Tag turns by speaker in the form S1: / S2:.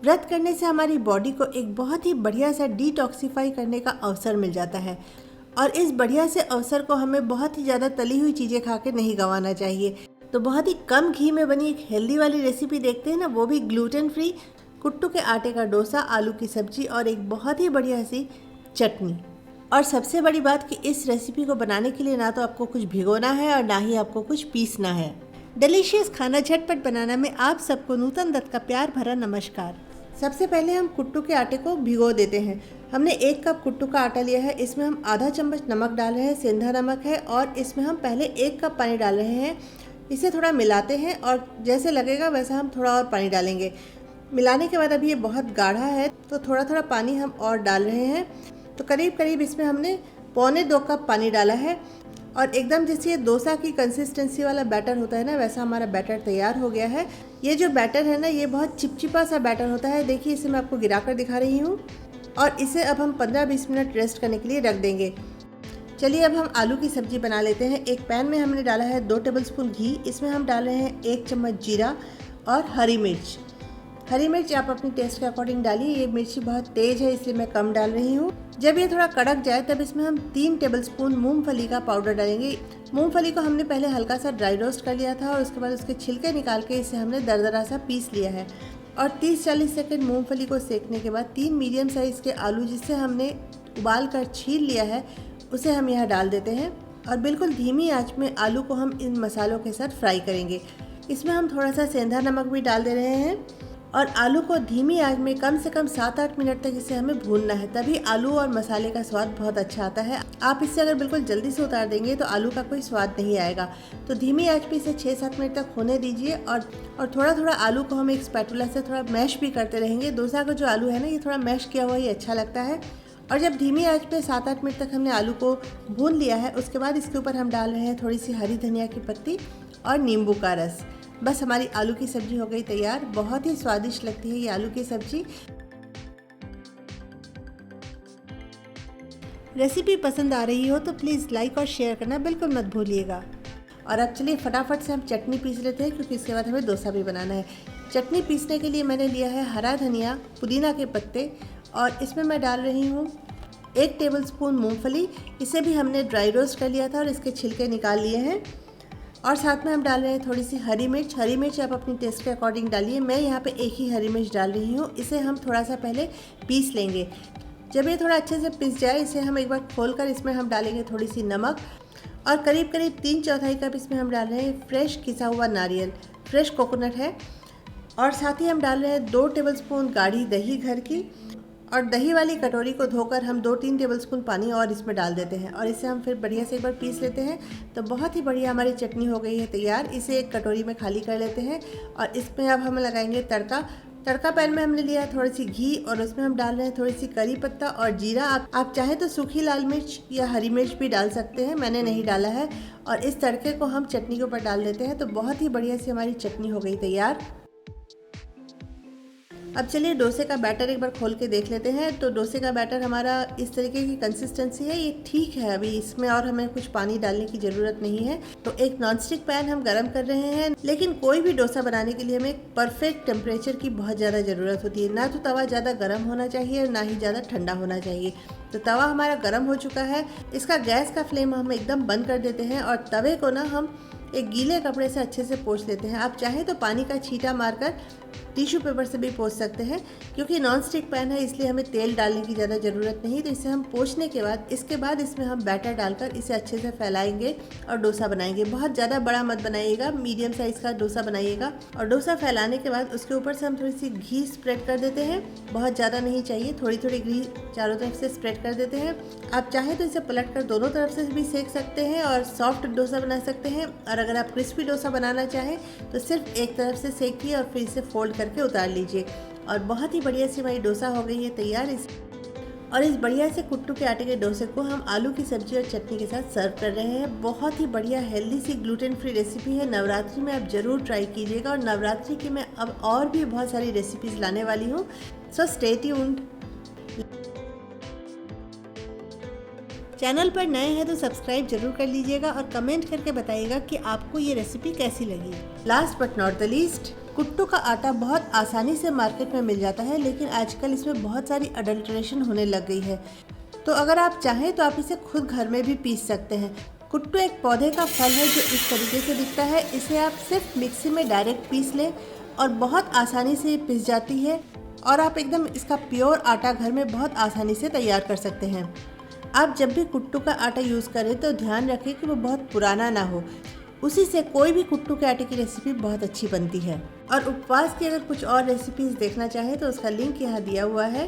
S1: व्रत करने से हमारी बॉडी को एक बहुत ही बढ़िया सा डिटॉक्सिफाई करने का अवसर मिल जाता है और इस बढ़िया से अवसर को हमें बहुत ही ज़्यादा तली हुई चीज़ें खा के नहीं गंवाना चाहिए। तो बहुत ही कम घी में बनी एक हेल्दी वाली रेसिपी देखते हैं ना, वो भी ग्लूटेन फ्री। कुट्टू के आटे का डोसा, आलू की सब्जी और एक बहुत ही बढ़िया सी चटनी। और सबसे बड़ी बात कि इस रेसिपी को बनाने के लिए ना तो आपको कुछ भिगोना है और ना ही आपको कुछ पीसना है। डिलीशियस खाना झटपट बनाना में आप सबको नूतन दत्त का प्यार भरा नमस्कार। सबसे पहले हम कुट्टू के आटे को भिगो देते हैं। हमने 1 कप कुट्टू का आटा लिया है, इसमें हम आधा चम्मच नमक डाल रहे हैं, सेंधा नमक है, और इसमें हम पहले 1 कप पानी डाल रहे हैं। इसे थोड़ा मिलाते हैं और जैसे लगेगा वैसा हम थोड़ा और पानी डालेंगे। मिलाने के बाद अभी ये बहुत गाढ़ा है तो थोड़ा थोड़ा पानी हम और डाल रहे हैं। तो करीब करीब इसमें हमने 1.25 कप पानी डाला है और एकदम जैसे ये डोसा की कंसिस्टेंसी वाला बैटर होता है ना, वैसा हमारा बैटर तैयार हो गया है। ये जो बैटर है ना, ये बहुत चिपचिपा सा बैटर होता है। देखिए, इसे मैं आपको गिराकर दिखा रही हूँ और इसे अब हम 15-20 मिनट रेस्ट करने के लिए रख देंगे। चलिए अब हम आलू की सब्जी बना लेते हैं। एक पैन में हमने डाला है 2 टेबलस्पून घी। इसमें हम डाल रहे हैं 1 चम्मच जीरा और हरी मिर्च। हरी मिर्च आप अपनी टेस्ट के अकॉर्डिंग डालिए। ये मिर्ची बहुत तेज़ है इसलिए मैं कम डाल रही हूँ। जब ये थोड़ा कड़क जाए तब इसमें हम 3 टेबलस्पून मूंगफली का पाउडर डालेंगे। मूंगफली को हमने पहले हल्का सा ड्राई रोस्ट कर लिया था और उसके बाद उसके छिलके निकाल के इसे हमने दरदरा सा पीस लिया है। और 30-40 सेकंड मूंगफली को सेकने के बाद 3 मीडियम साइज़ के आलू जिसे हमने उबाल कर छील लिया है उसे हम यहाँ डाल देते हैं और बिल्कुल धीमी आंच में आलू को हम इन मसालों के साथ फ्राई करेंगे। इसमें हम थोड़ा सा सेंधा नमक भी डाल दे रहे हैं और आलू को धीमी आंच में कम से कम 7-8 मिनट तक इसे हमें भूनना है, तभी आलू और मसाले का स्वाद बहुत अच्छा आता है। आप इसे अगर बिल्कुल जल्दी से उतार देंगे तो आलू का कोई स्वाद नहीं आएगा। तो धीमी आंच पे इसे 6-7 मिनट तक होने दीजिए और थोड़ा थोड़ा आलू को हम एक स्पैटुला से थोड़ा मैश भी करते रहेंगे। डोसा का जो आलू है ना, ये थोड़ा मैश किया हुआ ही अच्छा लगता है। और जब धीमी आंच पे 7-8 मिनट तक हमने आलू को भून लिया है, उसके बाद इसके ऊपर हम डाल रहे हैं थोड़ी सी हरी धनिया की पत्ती और नींबू का रस। बस हमारी आलू की सब्जी हो गई तैयार। बहुत ही स्वादिष्ट लगती है ये आलू की सब्जी। रेसिपी पसंद आ रही हो तो प्लीज़ लाइक और शेयर करना बिल्कुल मत भूलिएगा। और अब चलिए फटाफट से हम चटनी पीस लेते हैं क्योंकि इसके बाद हमें डोसा भी बनाना है। चटनी पीसने के लिए मैंने लिया है हरा धनिया, पुदीना के पत्ते और इसमें मैं डाल रही हूँ 1 टेबलस्पून मूँगफली। इसे भी हमने ड्राई रोस्ट कर लिया था और इसके छिलके निकाल लिए हैं। और साथ में हम डाल रहे हैं थोड़ी सी हरी मिर्च। हरी मिर्च आप अपनी टेस्ट के अकॉर्डिंग डालिए। मैं यहाँ पे 1 ही हरी मिर्च डाल रही हूँ। इसे हम थोड़ा सा पहले पीस लेंगे। जब ये थोड़ा अच्छे से पिस जाए, इसे हम एक बार खोलकर इसमें हम डालेंगे थोड़ी सी नमक और करीब करीब 3/4 कप इसमें हम डाल रहे हैं फ्रेश किसा हुआ नारियल, फ्रेश कोकोनट है। और साथ ही हम डाल रहे हैं 2 टेबलस्पून गाढ़ी दही घर की, और दही वाली कटोरी को धोकर हम 2-3 टेबलस्पून पानी और इसमें डाल देते हैं और इसे हम फिर बढ़िया से एक बार पीस लेते हैं। तो बहुत ही बढ़िया हमारी चटनी हो गई है तैयार। इसे एक कटोरी में खाली कर लेते हैं और इसमें अब हम लगाएंगे तड़का पैन में हमने लिया है थोड़ी सी घी और उसमें हम डाल रहे हैं थोड़ी सी करी पत्ता और जीरा। आप चाहे तो सूखी लाल मिर्च या हरी मिर्च भी डाल सकते हैं, मैंने नहीं डाला है। और इस तड़के को हम चटनी के ऊपर डाल देते हैं। तो बहुत ही बढ़िया सी हमारी चटनी हो गई तैयार। अब चलिए डोसे का बैटर एक बार खोल के देख लेते हैं। तो डोसे का बैटर हमारा इस तरीके की कंसिस्टेंसी है, ये ठीक है। अभी इसमें और हमें कुछ पानी डालने की ज़रूरत नहीं है। तो एक नॉनस्टिक पैन हम गरम कर रहे हैं, लेकिन कोई भी डोसा बनाने के लिए हमें परफेक्ट टेम्परेचर की बहुत ज़्यादा ज़रूरत होती है। ना तो तवा ज़्यादा गर्म होना चाहिए और ना ही ज़्यादा ठंडा होना चाहिए। तो तवा हमारा गर्म हो चुका है। इसका गैस का फ्लेम हम एकदम बंद कर देते हैं और तवे को ना हम एक गीले कपड़े से अच्छे से पोंछ लेते हैं। आप चाहें तो पानी का छींटा मारकर टिश्यू पेपर से भी पोंछ सकते हैं। क्योंकि नॉन स्टिक पैन है इसलिए हमें तेल डालने की ज़्यादा ज़रूरत नहीं। तो इसे हम पोंछने के बाद इसके बाद इसमें हम बैटर डालकर इसे अच्छे से फैलाएंगे और डोसा बनाएंगे। बहुत ज़्यादा बड़ा मत बनाइएगा, मीडियम साइज़ का डोसा बनाइएगा। और डोसा फैलाने के बाद उसके ऊपर से हम थोड़ी सी घी स्प्रेड कर देते हैं। बहुत ज़्यादा नहीं चाहिए, थोड़ी थोड़ी घी चारों तरफ से स्प्रेड कर देते हैं। आप चाहें तो इसे पलट कर दोनों तरफ से भी सेक सकते हैं और सॉफ्ट डोसा बना सकते हैं। और अगर आप क्रिस्पी डोसा बनाना चाहें तो सिर्फ एक तरफ से सेकिए और फिर इसे फोल्ड करके उतार लीजिए। और बहुत ही बढ़िया सी हमारी डोसा हो गई है तैयार। इस बढ़िया से कुट्टू के आटे के डोसे को हम आलू की सब्जी और चटनी के साथ सर्व कर रहे हैं। बहुत ही बढ़िया हेल्दी सी ग्लूटेन फ्री रेसिपी है। नवरात्रि में आप ज़रूर ट्राई कीजिएगा और नवरात्रि की मैं अब और भी बहुत सारी रेसिपीज़ लाने वाली हूँ। So stay tuned. चैनल पर नए हैं तो सब्सक्राइब जरूर कर लीजिएगा और कमेंट करके बताइएगा कि आपको ये रेसिपी कैसी लगी। Last but not the least, कुट्टू का आटा बहुत आसानी से मार्केट में मिल जाता है, लेकिन आजकल इसमें बहुत सारी अडल्ट्रेशन होने लग गई है। तो अगर आप चाहें तो आप इसे खुद घर में भी पीस सकते हैं। कुट्टू एक पौधे का फल है जो इस तरीके से दिखता है। इसे आप सिर्फ मिक्सी में डायरेक्ट पीस लें और बहुत आसानी से ये पिस जाती है और आप एकदम इसका प्योर आटा घर में बहुत आसानी से तैयार कर सकते हैं। आप जब भी कुट्टू का आटा यूज़ करें तो ध्यान रखें कि वो बहुत पुराना ना हो, उसी से कोई भी कुट्टू के आटे की रेसिपी बहुत अच्छी बनती है। और उपवास की अगर कुछ और रेसिपीज़ देखना चाहें तो उसका लिंक यहाँ दिया हुआ है।